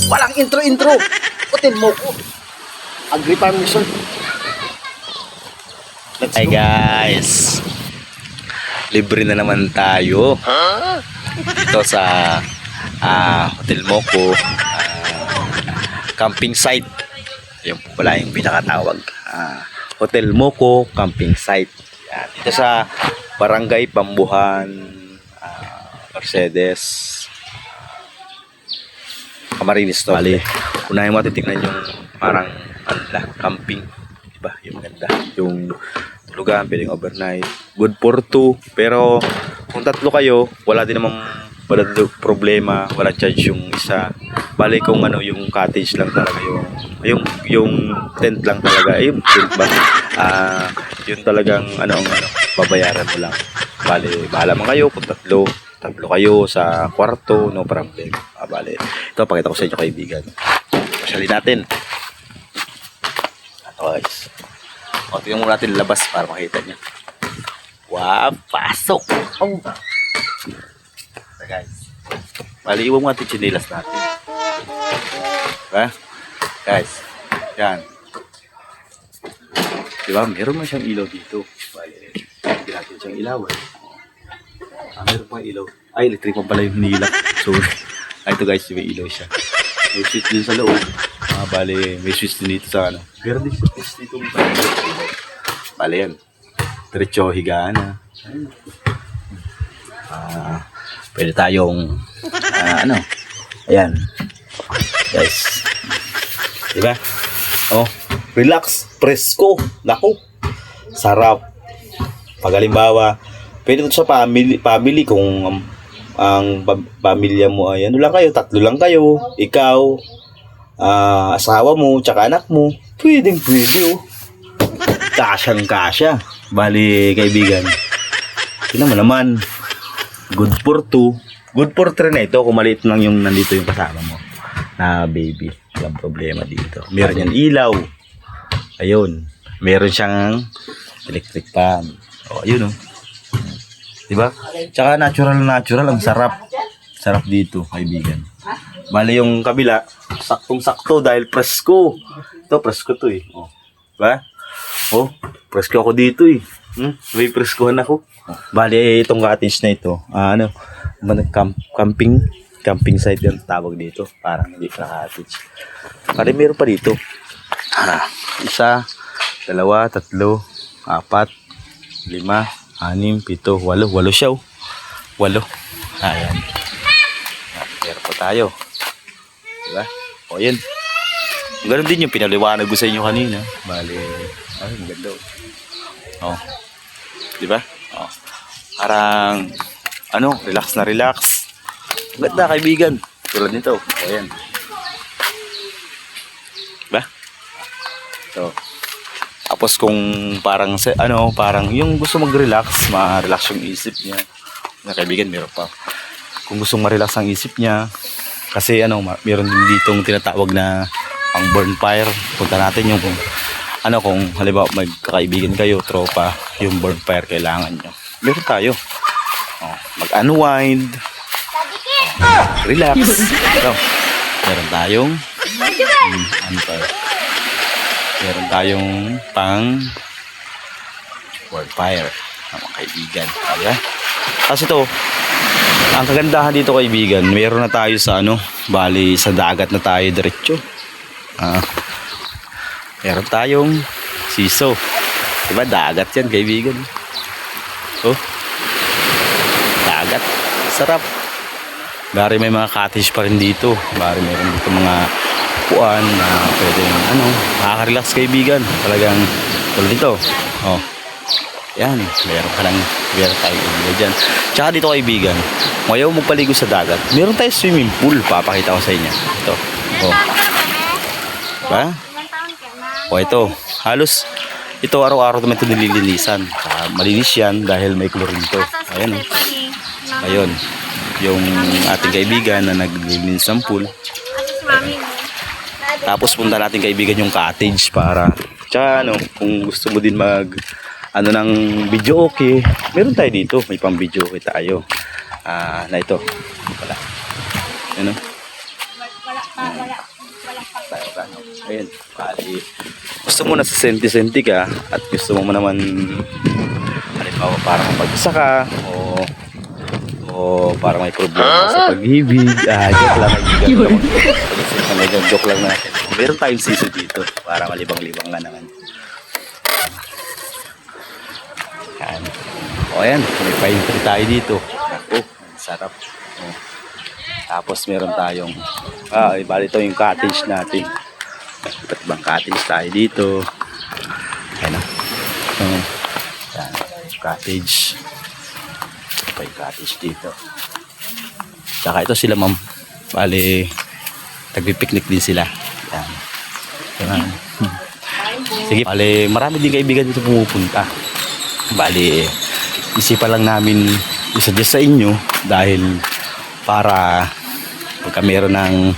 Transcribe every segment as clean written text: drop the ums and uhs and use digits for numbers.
Walang intro-intro. Hotel Moco. Agrippa Resort. Hi guys. Libre na naman tayo. Dito sa Hotel Moco. Camping site. Yung po pala yung pinakatawag. Hotel Moco Camping Site. Yan. Dito sa Barangay Pambuhan, Mercedes, Camarines to. Bali, unahin mo titignan yung parang camping. Diba? Yung maganda. Yung tulugan, pwedeng overnight. Good for 2. Pero kung 3 kayo, wala din namang problema. Wala charge yung isa. Bali kung ano, yung cottage lang talaga yung tent lang talaga. Yung tent ba? Yun talagang babayaran mo lang. Bali, bahala man kayo kung 3 kayo sa kwarto, no problem. Bali, ito pakita ko sa inyo kaibigan. Pasyalin natin. Ito guys. Tingnan muna natin labas para makita niya. Wow, pasok! Oh. Ito guys. Bali, iwan mo natin chinilas natin. Diba? Guys, yan. Diba? Meron man siyang ilaw dito. Bali, hindi natin siyang ilawan. Meron pang ilaw. Ay, electric pa pala yung hinila. Sorry. Ito guys, may ilaw siya. May switch din sa loob. Bali, may switch din dito sa ano. Meron din switch dito. Bali yan. Diretso, higaan na. Pwede tayong ayan. Guys. Diba? Oh, relax. Presko. Naku. Sarap. Pag halimbawa, pwede ito sa family kung ang pamilya mo ay lang kayo, 3 lang kayo, ikaw, asawa mo, tsaka anak mo, pwede oh. Kasyang-kasya. Bali, kaibigan. Tingnan mo naman. Good for 2. Good for 3 na ito kung maliit lang yung nandito yung kasama mo na baby. Walang problema dito. Meron yan ilaw. Ayun. Meron siyang electric fan. O, ayun oh. Diba? Tsaka natural ang sarap. Sarap dito, kaibigan. Bali yung kabila, saktong-sakto dahil presko. Ito, presko to eh. O. Diba? Oh, presko ako dito eh. May preskohan ako. Bali, itong cottage na ito, camping site yung tawag dito. Parang hindi pa cottage. Bali, meron pa dito. 1, 2, 3, 4, 5, 6, 7, 8, 8 siya oh. 8. Ayan. Meron pa tayo. Diba? O yun. Ganun din yung pinaliwanag ko sa inyo kanina. Bali, ay, maganda oh. Oh. Diba? Oh. Parang, relax na relax. Maganda kaibigan. Tulad nito. Ayan. Diba? So, tapos kung parang yung gusto mag-relax, ma-relax yung isip niya. Na kaibigan, meron pa. Kung gusto ma-relax ang isip niya, kasi meron din ditong tinatawag na ang bonfire. Punta natin yung kung halimbawa magkakaibigan kayo, tropa, yung bonfire kailangan nyo. Meron tayo. Mag-unwind. Relax. So, meron tayong meron tayong pang bonfire mga kaibigan. Ayan. Kasi ito, ang kagandahan dito kaibigan, meron na tayo sa bali sa dagat na tayo diretso. Meron tayong siso. Diba dagat yan kaibigan. Oh, dagat. Sarap. Bari may mga cottage pa rin dito. Bari meron dito mga upuan na pwedeng makaka-relax kaibigan. Talagang tulad dito. Oh. Yan, meron tayo kaibigan dyan. Tsaka dito kaibigan, kung ayaw magpaligo sa dagat, meron tayo swimming pool. Papakita ko sa inyo. Ito. Oh. Diba? O ito, halos ito araw-araw naman ito nililinisan. Malinis yan dahil may chlorine to. Ayan o. Ayun, yung ating kaibigan na naglilinis ng pool. Tapos punta natin kaibigan yung cottage para tsaka kung gusto mo din ng video okay, meron tayo dito, may pang video okay tayo. Na ito. Wala. Ano? Wala. Ayan, bali. Gusto mo na sa senti-senti ka at gusto mo naman halimbawa para mapag-isa ka o para may problema sa pag-ibig. Joke lang, kaibigan. Joke lang natin. Meron tayong sisi dito para malibang-libang nga naman. Ayan. O ayan, may pine tree tayo dito. Oh, sarap. Oh. Tapos meron tayong bali ito yung cottage natin. Iba't ibang cottage tayo dito. Ayan o. Ayan, cottage. Ito yung cottage dito. Tsaka ito sila ma'am. Bali, nagpipiknik din sila. Ayan. Ayan. Sige, bali, marami din kaibigan dito pumupunta. Bali, isipan lang namin i-suggest sa inyo dahil para pagka meron ng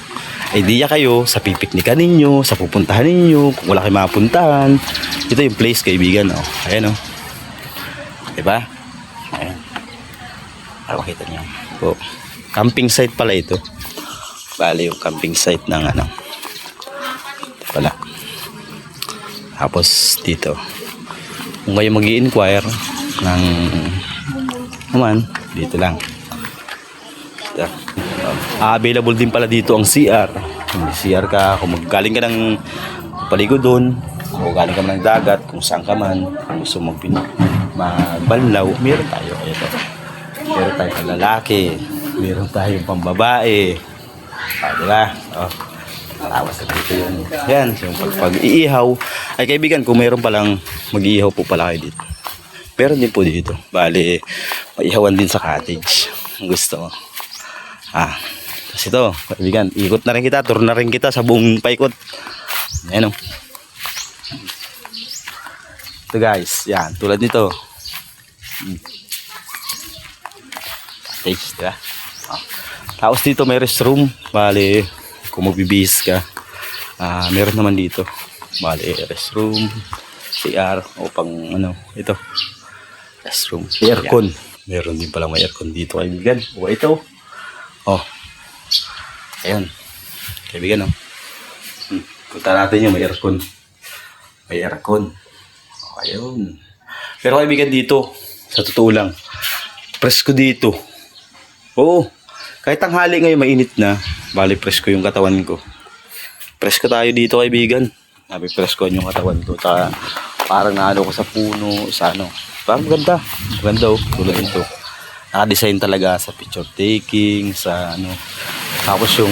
idea kayo sa pipiknikan ninyo, sa pupuntahan ninyo, kung wala kayong mapuntahan, ito yung place kaibigan. Oh. Ayan o. Diba? Ayan. Para makita nyo. Oh. Camping site pala ito. Bali yung camping site ng ano. Wala. Tapos dito. Kung kayo mag-i-inquire ng naman, dito lang. Available din pala dito ang CR. Hindi CR ka, kung magaling ka ng paligo doon, o galing ka ng dagat, kung saan ka man, kung gusto magbanlaw, meron tayo. Ito. Meron tayong panglalaki, meron tayong pambabae. Diba? Narawas na dito yun. Yan, yung pag-iihaw. Ay kaibigan, kung meron palang mag-iihaw po pala kayo dito. Meron din po dito. Bali, maihawan din sa cottage. Gusto mo. Tapos ito, kaibigan, ikot na rin kita, tour na rin kita sa buong paikot. Ayan o. Ito guys, yan, tulad nito. Cottage, diba? Tapos dito may restroom. Bali, kung magbibihis ka, meron naman dito. Bali, restroom, CR, o pang ano, ito. Restroom, aircon. Meron din palang may aircon dito, kaibigan. O ito. Ayan. Kaibigan, punta natin yung may aircon. May aircon. Ayun. Pero kaibigan dito, sa totoo lang, presko dito. Oo. Kahit tanghali ngayon mainit na, bali presko yung katawan ko. Presko tayo dito kaibigan. Sabi presko yung katawan ko. Parang naano ko sa puno, sa ano. Parang maganda. Maganda tulad ito. Naka-design talaga sa picture taking, sa ano. Tapos yung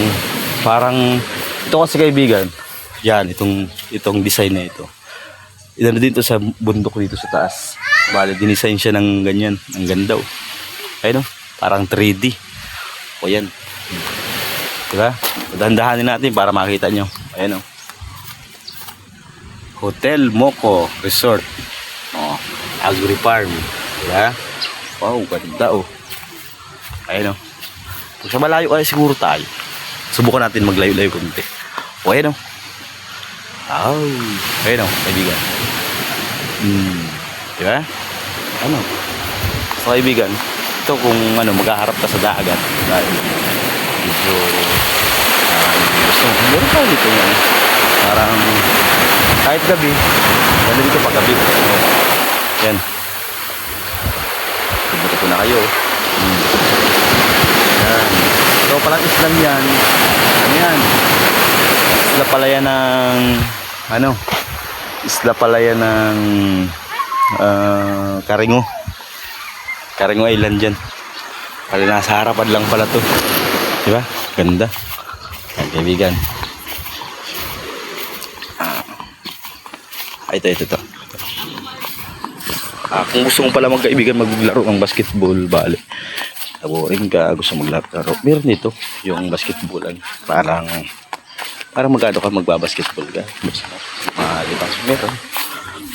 parang ito kasi kaibigan, yan itong design na ito. Inano dito sa bundok dito sa taas. Bale dinisign siya ng ganyan, ang ganda oh. Ayun oh, parang 3D. O yan. Diba? Dahan-dahanin natin para makita nyo. Ayun oh. Hotel Moco Resort. Oh, Agri Farm. Diba? Wow, ganda oh. Ayun oh. Kung sa malayo kaya siguro tayo, subukan natin maglayo-layo kunti. O ayun o. Ayun o, kaibigan. Diba? Ano? So kaibigan, ito kung ano, maghaharap ka sa dagat. Dahil medyo gusto mo, meron tayo dito yan. Parang kahit gabi, ganda dito pag gabi. Yan. Tubuto ko na kayo. Yan. So palang islam yan. Ano yan? Isla pala yan ng ano? Isla pala yan ng Karingo. Karingo Island dyan. Pala nasa harapan lang pala to. Diba? Ganda. Yan kaibigan. Ito. Kung gusto mo pala magkaibigan maglaro ng basketball, bale. Boring ka, gusto maglaro. Meron dito yung basketballan. Parang magkano ka magbabasketball ka. Diba?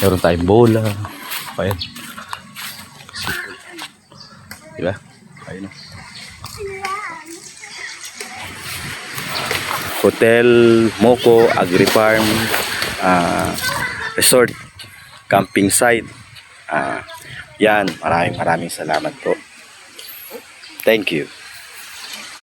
Meron tayong bola. Ayan. Diba? Ayun. Hotel Moco Agri Farm Resort Camping Site. Yan, maraming salamat po. Thank you.